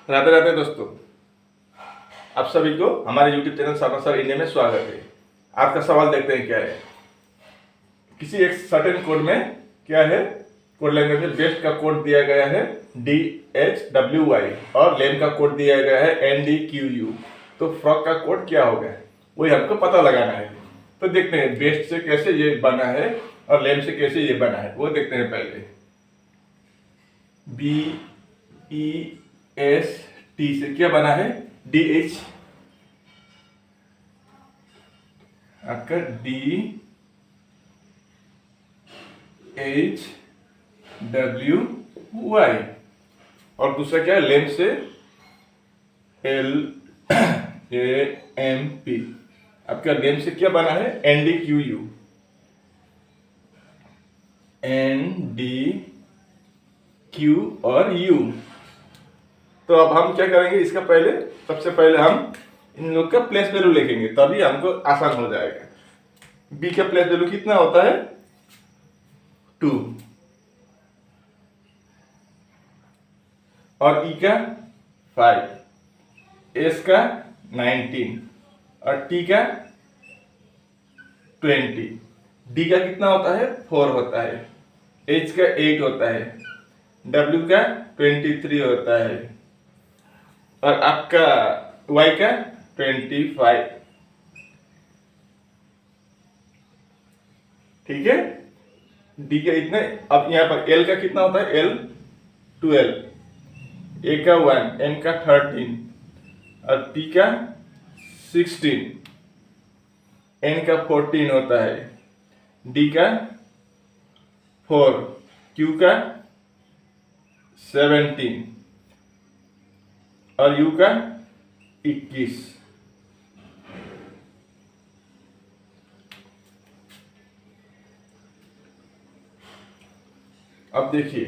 राधे राधे दोस्तों, आप सभी को हमारे YouTube channel Sharma sir India में स्वागत है। आज का सवाल देखते हैं क्या है। किसी एक सर्टेन कोड में क्या है, कोड लैंग्वेज में बेस्ट का कोड दिया गया है DHWY और लेम का कोड दिया गया है NDQU। तो फ्रॉक का कोड क्या होगा वही हमको पता लगाना है। तो देखते हैं बेस्ट से कैसे ये बना है और लेम से कैसे ये बना है, वो देखते हैं। पहले BEST से क्या बना है, DH आपका DHWY और दूसरा क्या है, लेम से LAMP। आपका लेम से क्या बना है, NDQU। NDQ और U। तो अब हम क्या करेंगे, इसका सबसे पहले हम इन लोग का प्लेस वैल्यू लिखेंगे, तभी हमको आसान हो जाएगा। बी का प्लेस वैल्यू कितना होता है, 2 और ई का 5, एस का 19 और टी का 20। डी का कितना होता है, 4 होता है। एच का 8 होता है। डब्ल्यू का 23 होता है और आपका वाई का 25। ठीक है, डी का इतने। अब यहाँ पर एल का कितना होता है, एल 12, ए का 1, एम का 13 और पी का 16, एन का 14 होता है, डी का 4, क्यू का 17 और यू का 21। अब देखिए,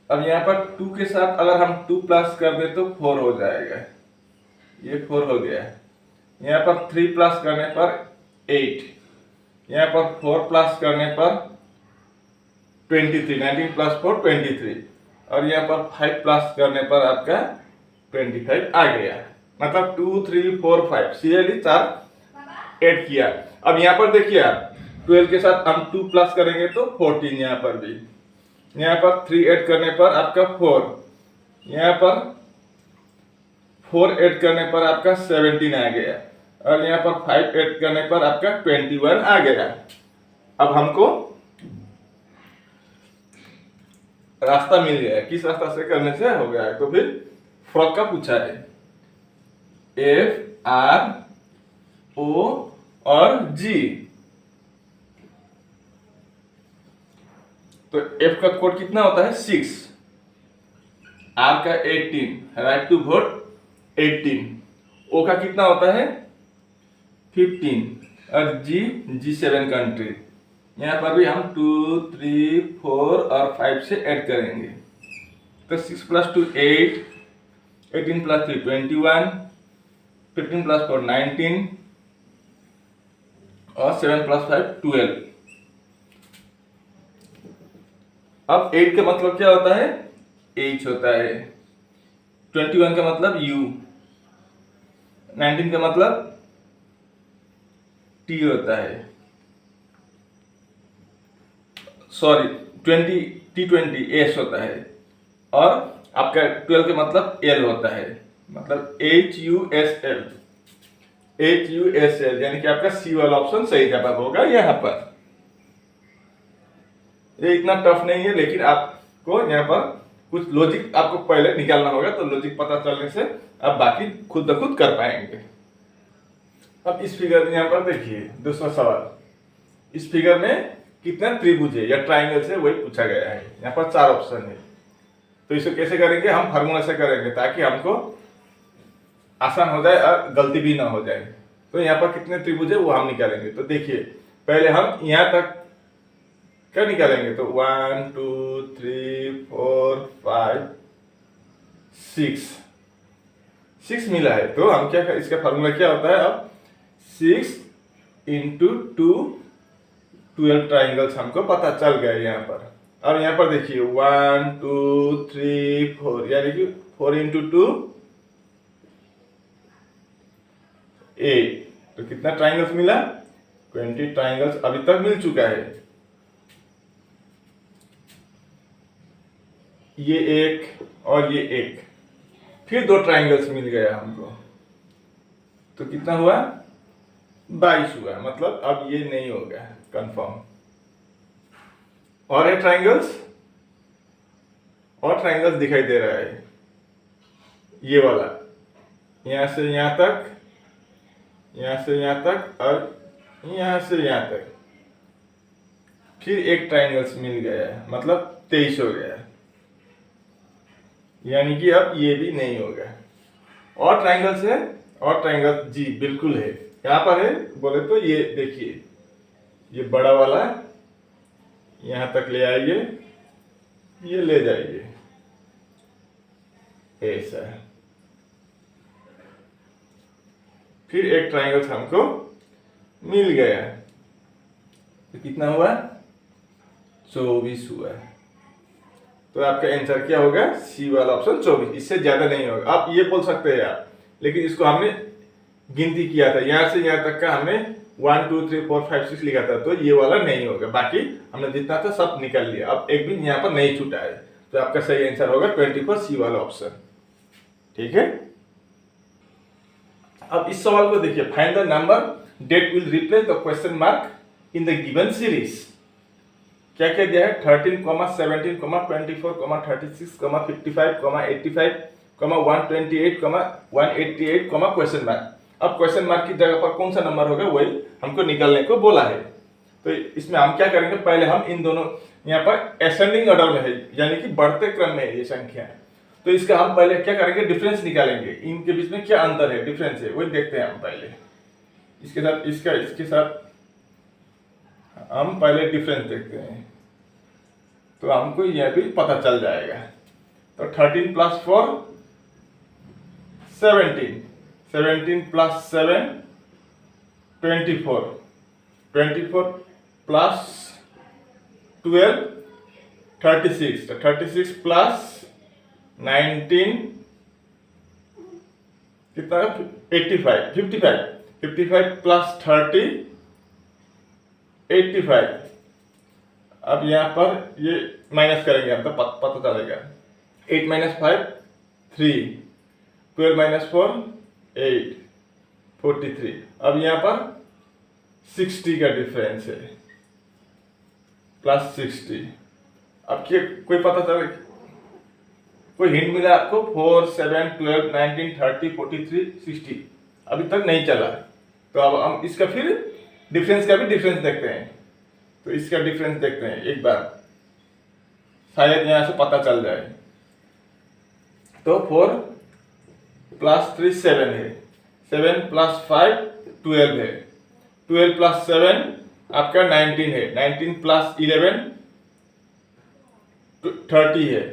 अब यहाँ पर 2 के साथ अगर हम 2 प्लस कर दे तो 4 हो जाएगा, ये 4 हो गया। यहाँ पर 3 प्लस करने पर 8, यहाँ पर 4 प्लस करने पर 23, 19 प्लस 4 23 और यहाँ पर 5 प्लस करने पर आपका 25 आ गया। मतलब 2 3 4 5 सीरियली 4 ऐड किया। अब यहाँ पर देखिए आप 12 के साथ हम 2 प्लस करेंगे तो 14, यहाँ पर भी, यहाँ पर 3 ऐड करने पर आपका 4, यहाँ पर 4 ऐड करने पर आपका 17 आ गया और यहाँ पर 5 ऐड करने पर आपका 21 आ गया। अब हमको रास्ता मिल गया है, किस रास्ता से करने से हो गया है। तो फिर फ्रॉक का पूछा है, FRO और G। तो F का कोड कितना होता है, 6, R का 18, राइट टू वोट 18, O का कितना होता है 15 और G7 कंट्री। यहाँ पर भी हम 2 3 4 और 5 से ऐड करेंगे। तो 6 प्लस 2 8, 18 प्लस 3 21, 15 प्लस 4 19 और 7 प्लस 5 12। अब 8 का मतलब क्या होता है, H होता है। 21 का मतलब U, 19 का मतलब T होता है। सॉरी, T20 S होता है और आपका 12 का मतलब L होता है, मतलब HUSL, यानी कि आपका C वाला ऑप्शन सही जवाब होगा यहाँ पर। ये इतना टफ नहीं है, लेकिन आपको यहाँ पर कुछ लॉजिक आपको पहले निकालना होगा, तो लॉजिक पता चलने से आप बाकी खुद ब खुद कर पाएंगे। अब इस फिगर में यहाँ पर देखिए दूसरा सवाल, इस फिगर में कितना त्रिभुज है या ट्राइंगल से वही पूछा गया है। यहाँ पर 4 ऑप्शन है, तो इसे कैसे करेंगे, हम फार्मूला से करेंगे ताकि हमको आसान हो जाए और गलती भी ना हो जाए। तो यहाँ पर कितने त्रिभुज है वो हम निकालेंगे। तो देखिए पहले हम यहाँ तक क्या निकालेंगे, तो 1 2 3 4 5 6 मिला है। तो हम क्या, इसका फार्मूला क्या होता है, अब 6 × 2 12 ट्राइंगल्स हमको पता चल गया यहाँ पर। अब यहाँ पर देखिए 1 2 3 4, यानी कि 4 इंटू 2 8। तो कितना ट्राइंगल्स मिला? 20 ट्राइंगल्स अभी तक मिल चुका है। ये एक और ये एक, फिर 2 ट्राइंगल्स मिल गया हमको, तो कितना हुआ? 22 हुआ। मतलब अब ये नहीं होगा कंफर्म। और है ट्राइंगल्स, और ट्राइंगल्स दिखाई दे रहा है, ये वाला यहां से यहां तक, यहां से यहां तक, और यहां से यहां तक, फिर एक ट्राइंगल्स मिल गया है, मतलब 23 हो गया। यानी कि अब ये भी नहीं होगा। और ट्राइंगल्स है, और ट्राइंगल जी बिल्कुल है। यहाँ पर है बोले तो ये देखिए, ये बड़ा वाला यहां तक ले आइए, ये ले जाइए, ऐसा। फिर एक ट्राइंगल हमको मिल गया, तो कितना हुआ? 24 हुआ। तो आपका आंसर क्या होगा? सी वाला ऑप्शन 24। इससे ज्यादा नहीं होगा। आप ये बोल सकते हैं यार, लेकिन इसको हमने गिनती किया था, यहां से यहां तक का हमने 1 2 3 4 5 6 लिखा था, तो ये वाला नहीं होगा। बाकी हमने जितना था सब निकाल लिया, अब एक भी यहाँ पर नहीं छूटा है। तो आपका सही आंसर होगा 24, सी वाला ऑप्शन। ठीक है। अब इस सवाल को देखिए, find the number that will replace the question mark in the given series. क्या क्या दिया है? 13, 17, 24, 36, 55, 85, 128, 188, क्वेश्चन मार्क। अब क्वेश्चन मार्क की जगह पर कौन सा नंबर होगा वही हमको निकालने को बोला है। तो इसमें हम क्या करेंगे, पहले हम इन दोनों, यहाँ पर असेंडिंग ऑर्डर में है, यानी कि बढ़ते क्रम में है ये संख्या है। तो इसका हम पहले क्या करेंगे, डिफरेंस निकालेंगे। इनके बीच में क्या अंतर है, डिफरेंस है, वही देखते हैं हम पहले। इसके साथ इसके साथ हम पहले डिफरेंस देखते हैं, तो हमको यह भी पता चल जाएगा। तो 13 प्लस 4 17, 17 प्लस 7 24, 24 प्लस 12 36, 36 प्लस 19 कितना? 85, 55, 55 प्लस 30 85। अब यहाँ पर ये माइनस करेंगे हम, तो पता चलेगा। 8 - 5 3, 12 - 4 8, 43। अब यहाँ पर 60 का डिफरेंस है, प्लस 60। अब कोई पता चले, कोई हिंट मिला आपको? 4 7 12 19 30 43 60 अभी तक नहीं चला। तो अब हम इसका फिर डिफरेंस का भी डिफरेंस देखते हैं। तो इसका डिफरेंस देखते हैं एक बार, शायद यहां से पता चल जाए। तो 4 प्लस 3 7 है, 7 प्लस 5 12 है, 12 प्लस 7 आपका 19 है, 19 प्लस 11 30 है,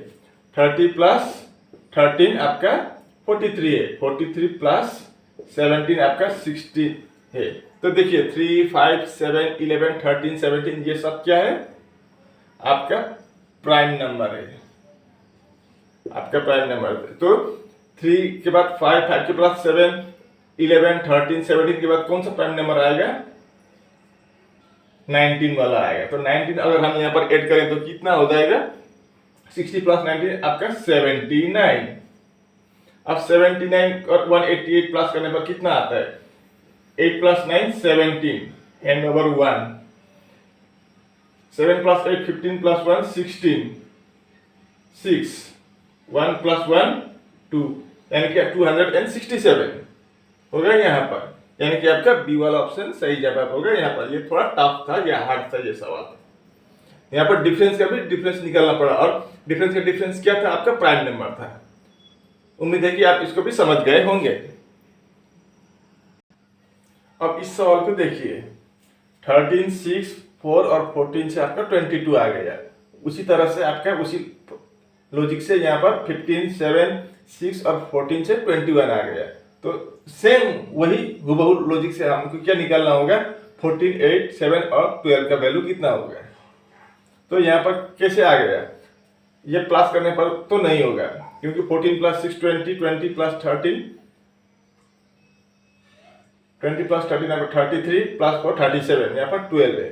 30 प्लस 13 आपका 43 है, 43 प्लस 17 आपका 60 है। तो देखिए 3 5 7 11 13 17 ये सब क्या है? आपका प्राइम नंबर है, आपका प्राइम नंबर। तो 3 के बाद 5, 5 के बाद 7 11 13 17 के बाद कौन सा प्राइम नंबर आएगा? 19 वाला आएगा। तो 19 अगर हम यहाँ पर ऐड करें तो कितना हो जाएगा? 60 प्लस 19 आपका 79। अब 79 और 188 प्लस करने पर कितना आता है? 8 plus 9 17, hand number 1। 7 plus 8 15 plus 1 16, 6, 1 plus 1 2, यानी कि 267 होगा यहाँ पर। यानी कि आपका बी वाला ऑप्शन सही जवाब होगा यहाँ पर। ये थोड़ा टफ था या हार्ड था ये सवाल। यहाँ पर डिफरेंस का भी डिफरेंस निकालना पड़ा, और डिफरेंस का डिफरेंस क्या था? आपका प्राइम नंबर था। उम्मीद है कि आप इसको भी समझ गए होंगे। अब इस सवाल को देखिए, 13 6 4 और 14 से आपका 22 आ गया। उसी तरह से आपका उसी लॉजिक से यहाँ पर 15 7 6 और 14 से 21 आ गया। तो सेम वही हुबहू लॉजिक से हमको क्या निकालना होगा? 14 8 7 और 12 का वैल्यू कितना होगा? तो यहाँ पर कैसे आ गया, ये प्लस करने पर तो नहीं होगा, क्योंकि 14 प्लस 6 20, 20 प्लस 13, 20 प्लस 13 यहाँ पर 33 प्लस 4 37, यहाँ पर 12 है।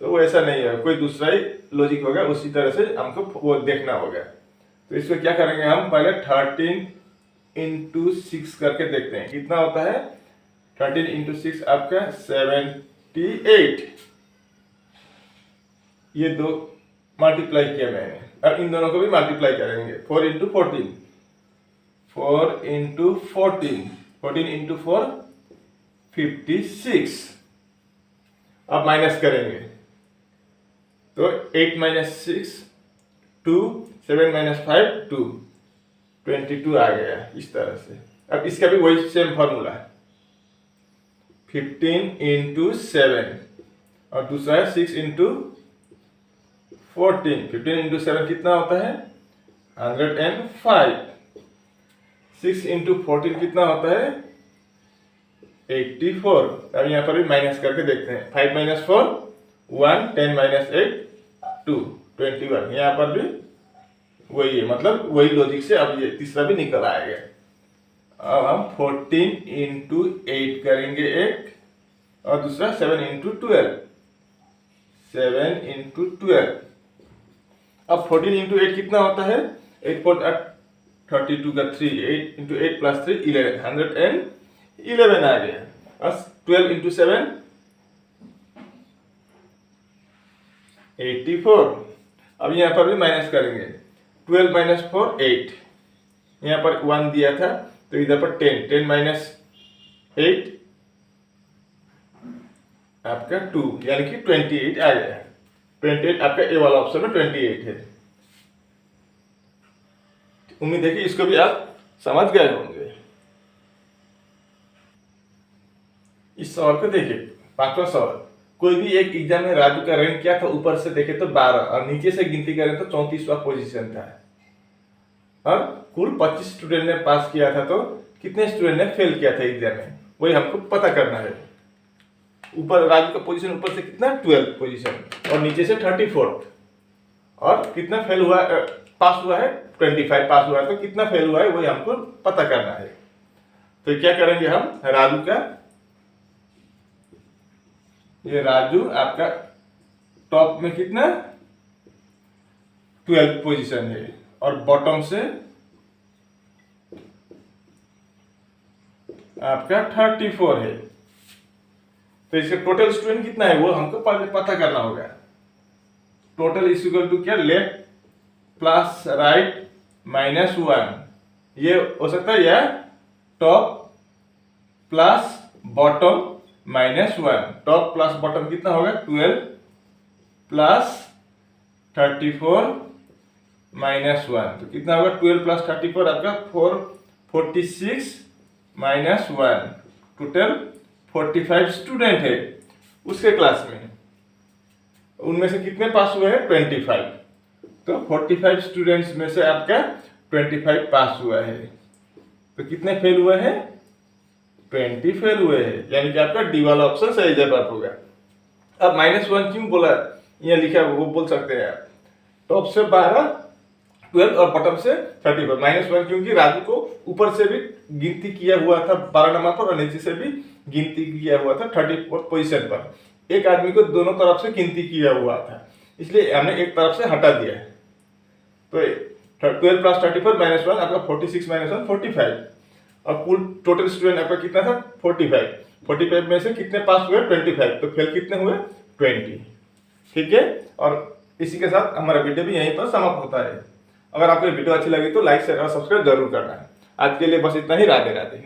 तो वो ऐसा नहीं है, कोई दूसरा ही लॉजिक होगा, उसी तरह से हमको वो देखना होगा। तो इसमें क्या करेंगे हम, पहले 13 इंटू 6 करके देखते हैं कितना होता है। 13 इंटू 6 आपका 78। ये दो मल्टीप्लाई किया मैंने, अब इन दोनों को भी मल्टीप्लाई करेंगे। 4 इंटू 14, 4 इंटू 14, 14 इंटू 4 56। अब माइनस करेंगे तो 8 माइनस 6 2, 7 माइनस 5 2, 22 आ गया इस तरह से। अब इसका भी वही सेम फॉर्मूला है, 15 इंटू 7 और दूसरा है 6 इंटू 14। 15 इंटू 7 कितना होता है 105। 6 इंटू 14 कितना होता है 84। अब यहाँ पर भी माइनस करके देखते हैं। 5 माइनस 4 1, 10 माइनस 8 2, 21। यहाँ पर भी वही है, मतलब वही लॉजिक से अब ये तीसरा भी निकल आएगा। अब हम 14 इंटू 8 करेंगे एक, और दूसरा 7 इंटू 12, 7 इंटू 12। अब 14 इंटू 8 कितना होता है 8 4 32 का 3, 8 इंटू 8 प्लस 3 11, 111 आ गया। और 12 इंटू 7 84। अब यहाँ पर भी माइनस करेंगे। 12 माइनस 4 8, यहाँ पर 1 दिया था तो इधर पर 10, 10 माइनस 8 आपका 2, यानी कि 28 आ गया। 28 आपका ए वाला ऑप्शन में 28 है। उम्मीद है कि इसको भी आप समझ गए होंगे। इस सवाल को देखिए, 5वां सवाल। कोई भी एक एग्जाम में राजू का रैंक क्या था, ऊपर से देखे तो 12 और नीचे से गिनती करें तो 34वां पोजीशन था। और कुल 25 स्टूडेंट ने पास किया था, तो कितने स्टूडेंट ने फेल किया था एग्जाम में, वही हमको पता करना है। ऊपर राजू का पोजीशन ऊपर से कितना 12 पोजीशन और नीचे से 34, और कितना फेल हुआ, पास हुआ है 25 पास हुआ है, तो कितना फेल हुआ है वही हमको पता करना है। तो क्या करेंगे हम, राजू का, ये राजू आपका टॉप में कितना 12 पोजीशन है और बॉटम से आपका 34 है। तो इसका टोटल स्टूडेंट कितना है वो हमको पता करना होगा। टोटल इज इक्वल टू क्या, लेफ्ट प्लस राइट माइनस 1, ये हो सकता है, या top plus bottom minus 1। Top plus bottom कितना होगा 12 प्लस 34 माइनस 1, तो कितना होगा 12 प्लस 34 आपका 46 माइनस 1। टोटल 45 स्टूडेंट है उसके क्लास में, उनमें से कितने पास हुए हैं 25। तो 45 स्टूडेंट्स में से आपका 25 पास हुआ है, तो कितने फेल हुए हैं 20 फेल हुए हैं, यानी कि आपका डी वाला ऑप्शन सही जवाब होगा। अब -1 क्यों बोला, यहाँ लिखा है वो बोल सकते हैं आप, टॉप से 12 12 और बॉटम से 34। -1 क्योंकि राजू को ऊपर से भी गिनती किया हुआ था 12 नंबर पर और नीचे से भी गिनती किया हुआ था 34 पोजीशन पर। एक आदमी को दोनों तरफ से गिनती किया हुआ था, इसलिए हमने एक तरफ से हटा दिया। तो 12 प्लस 34 -1 आपका 46 - 1 45, और कुल टोटल स्टूडेंट आपका कितना था 45। 45 में से कितने पास हुए 25, तो फेल कितने हुए 20। ठीक है, और इसी के साथ हमारा वीडियो भी यहीं पर समाप्त होता है। अगर आपको वीडियो अच्छी लगी तो लाइक शेयर और सब्सक्राइब जरूर करना है। आज के लिए बस इतना ही। राधे राधे।